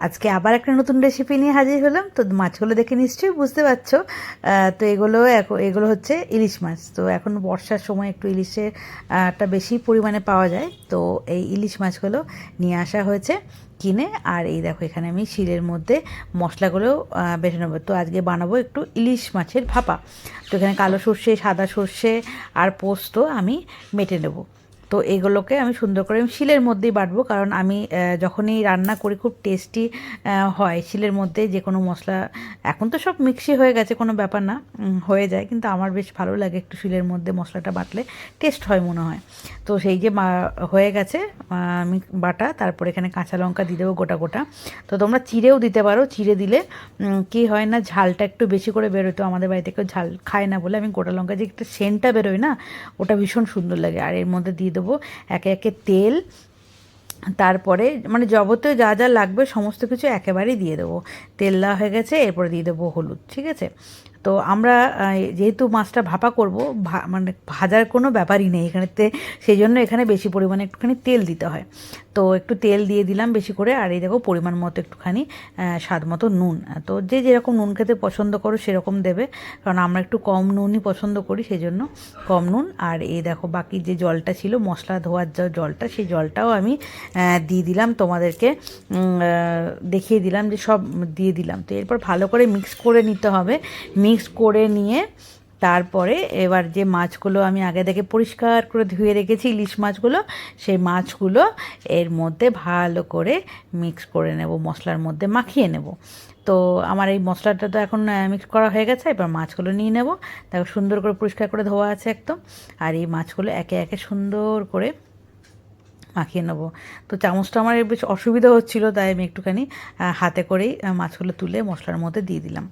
আজকে আবার একটা নতুন রেসিপি নিয়ে হাজির হলাম। তো মাছগুলো দেখে নিশ্চয়ই বুঝতে পারছো। তো এগুলো হচ্ছে ইলিশ মাছ। তো এখন বর্ষার সময় একটু ইলিশের টা বেশি পরিমাণে পাওয়া যায়। তো এই ইলিশ মাছগুলো নিয়ে আসা হয়েছে কিনে। আর এই দেখো এখানে আমি শিলের মধ্যে মশলাগুলো বেটে নেবো। তো আজকে বানাবো একটু ইলিশ মাছের ভাপা। তো এখানে কালো সর্ষে, সাদা সর্ষে আর পোস্ত আমি বেটে নেবো। তো এগুলোকে আমি সুন্দর করে শিলের মধ্যেই বাটবো, কারণ আমি যখনই রান্না করি খুব টেস্টি হয় শিলের মধ্যে যে কোনো মশলা। এখন তো সব মিক্সি হয়ে গেছে, কোনো ব্যাপার না, হয়ে যায়, কিন্তু আমার বেশ ভালো লাগে একটু শিলের মধ্যে মশলাটা বাটলে টেস্ট হয় মনে হয়। তো সেই যে হয়ে গেছে বাটা, তারপরে এখানে কাঁচা লঙ্কা দিয়ে দেবো গোটা গোটা। তো তোমরা চিড়েও দিতে পারো, চিড়ে দিলে কি হয় না, ঝালটা একটু বেশি করে বেরোয়। তো আমাদের বাড়িতে কেউ ঝাল খায় না বলে আমি গোটা লঙ্কা যে একটা সেন্টটা বেরোয় না, ওটা ভীষণ সুন্দর লাগে। আর এর মধ্যে দিয়ে দেবো একে একে তেল, তারপরে মানে যাবতীয় যা যা লাগবে সমস্ত কিছু একেবারেই দিয়ে দেবো। তেল দেওয়া হয়ে গেছে, এরপরে দিয়ে দেবো হলুদ। ঠিক আছে। তো আমরা যেহেতু মাছটা ভাপা করবো, মানে ভাজার কোনো ব্যাপারই নেই এখানেতে, সেই জন্য এখানে বেশি পরিমাণে একটুখানি তেল দিতে হয়। তো একটু তেল দিয়ে দিলাম বেশি করে। আর এই দেখো পরিমাণ মতো একটুখানি স্বাদ মতো নুন। তো যে যেরকম নুন খেতে পছন্দ করো সেরকম দেবে, কারণ আমরা একটু কম নুনই পছন্দ করি, সেই জন্য কম নুন। আর এই দেখো বাকি যে জলটা ছিল মশলা ধোয়ার জলটা, সেই জলটাও আমি দিয়ে দিলাম, তোমাদেরকে দেখিয়ে দিলাম যে সব দিয়ে দিলাম। তো এরপর ভালো করে মিক্স করে নিতে হবে। মিক্স করে নিয়ে তারপরে এবার যে মাছগুলো আমি আগে থেকে পরিষ্কার করে ধুয়ে রেখেছি, ইলিশ মাছগুলো, সেই মাছগুলো এর মধ্যে ভালো করে মিক্স করে নেব, মশলার মধ্যে মাখিয়ে নেব। তো আমার এই মশলাটা তো এখন মিক্স করা হয়ে গেছে, এবার মাছগুলো নিয়ে নেব। দেখো সুন্দর করে পরিষ্কার করে ধোয়া আছে একদম। আর এই মাছগুলো একে একে সুন্দর করে মাখিয়ে নেবো। তো চামচটা আমার বেশ অসুবিধা হচ্ছিলো, তাই আমি একটুখানি হাতে করেই মাছগুলো তুলে মশলার মধ্যে দিয়ে দিলাম।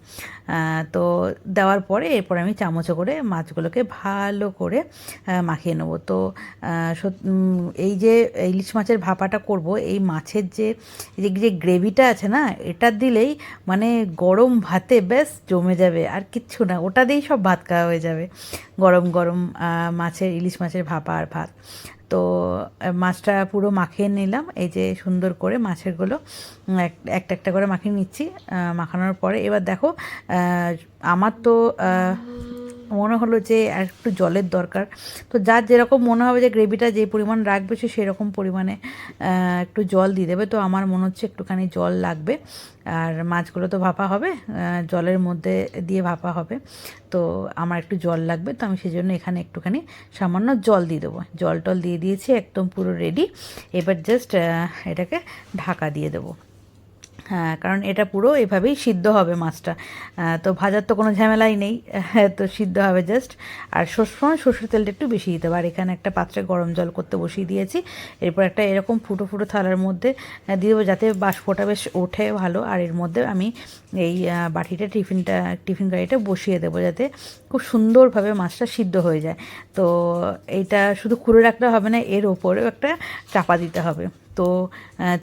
তো দেওয়ার পরে এরপর আমি চামচে করে মাছগুলোকে ভালো করে মাখিয়ে নেবো। তো এই যে ইলিশ মাছের ভাপাটা করব, এই মাছের যে যে গ্রেভিটা আছে না, এটা দিলেই মানে গরম ভাতে বেশ জমে যাবে, আর কিচ্ছু না, ওটা দিয়েই সব ভাত খাওয়া হয়ে যাবে। গরম গরম ইলিশ মাছের ভাপা আর ভাত। তো মাছটা পুরো মাখিয়ে নিলাম, এই যে সুন্দর করে মাছেরগুলো একটা একটা করে মাখিয়ে নিচ্ছি। মাখানোর পরে এবার দেখো আমার তো মনে হলো যে আর একটু জলের দরকার। তো যার যেরকম মনে হবে যে গ্রেভিটা যে পরিমাণ রাখবে সে সেরকম পরিমাণে একটু জল দিয়ে দেবে। তো আমার মনে হচ্ছে একটুখানি জল লাগবে, আর মাছগুলো তো ভাপা হবে, জলের মধ্যে দিয়ে ভাপা হবে, তো আমার একটু জল লাগবে। তো আমি সেই জন্য এখানে একটুখানি সামান্য জল দিয়ে দেবো। জল টল দিয়ে দিয়েছি, একদম পুরো রেডি। এবার জাস্ট এটাকে ঢাকা দিয়ে দেবো। হ্যাঁ, কারণ এটা পুরো এভাবেই সিদ্ধ হবে মাছটা। তো ভাজার তো কোনো ঝামেলাই নেই, তো সিদ্ধ হবে জাস্ট। আর সরষের তেলটা একটু বেশি দিতে হবে। আর এখানে একটা পাত্রে গরম জল করতে বসিয়ে দিয়েছি। এরপর একটা এরকম ফুটো ফুটো থালার মধ্যে দিয়ে দেবো, যাতে বাষ্পটা বেশ ওঠে ভালো। আর এর মধ্যে আমি এই বাটিটা টিফিন গাড়িটা বসিয়ে দেবো, যাতে খুব সুন্দরভাবে মাছটা সিদ্ধ হয়ে যায়। তো এইটা শুধু খুলে রাখলে হবে না, এর ওপরেও একটা চাপা দিতে হবে। তো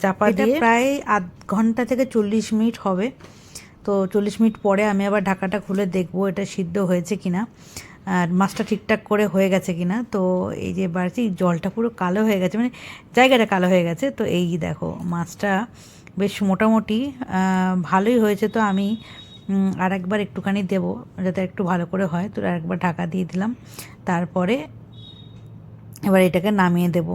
চাপা দিয়ে প্রায় আধ ঘন্টা থেকে 40 মিনিট হবে। তো 40 মিনিট পরে আমি আবার ঢাকাটা খুলে দেখবো এটা সিদ্ধ হয়েছে কিনা, আর মাছটা ঠিকঠাক করে হয়ে গেছে কিনা। তো এই যে বাড়ছি, জলটা পুরো কালো হয়ে গেছে, মানে জায়গাটা কালো হয়ে গেছে। তো এই দেখো মাছটা বেশ মোটামুটি ভালোই হয়েছে। তো আমি আর একবার একটুখানি দেবো যাতে একটু ভালো করে হয়। তো আর একবার ঢাকা দিয়ে দিলাম, তারপরে এবার এটাকে নামিয়ে দেব।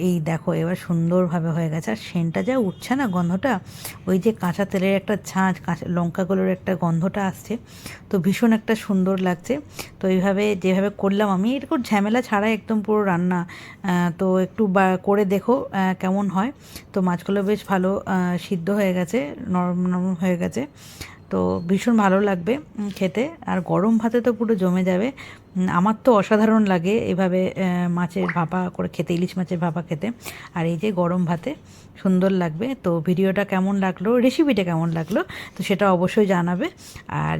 এই দেখো এবার সুন্দরভাবে হয়ে গেছে। আর সেন্টটা যা উঠছে না, গন্ধটা, ওই যে কাঁচা তেলের একটা ঝাঁঝ, কাঁচা লঙ্কাগুলোর একটা গন্ধটা আসছে, তো ভীষণ একটা সুন্দর লাগছে। তো এইভাবে যেভাবে করলাম আমি, এরকম ঝামেলা ছাড়াই একদম পুরো রান্না। তো একটু করে দেখো কেমন হয়। তো মাছগুলো বেশ ভালো সিদ্ধ হয়ে গেছে, নরম নরম হয়ে গেছে। তো ভীষণ ভালো লাগবে খেতে, আর গরম ভাতে তো পুরো জমে যাবে। আমার তো অসাধারণ লাগে এভাবে মাছের ভাপা করে খেতে, ইলিশ মাছের ভাপা খেতে। আর এই যে গরম ভাতে সুন্দর লাগবে। তো ভিডিওটা কেমন লাগলো, রেসিপিটা কেমন লাগলো, তো সেটা অবশ্যই জানাবে। আর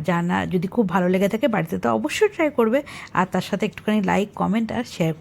যদি খুব ভালো লেগে থাকে বাড়িতে তো অবশ্যই ট্রাই করবে, আর তার সাথে একটুখানি লাইক, কমেন্ট আর শেয়ার করবে।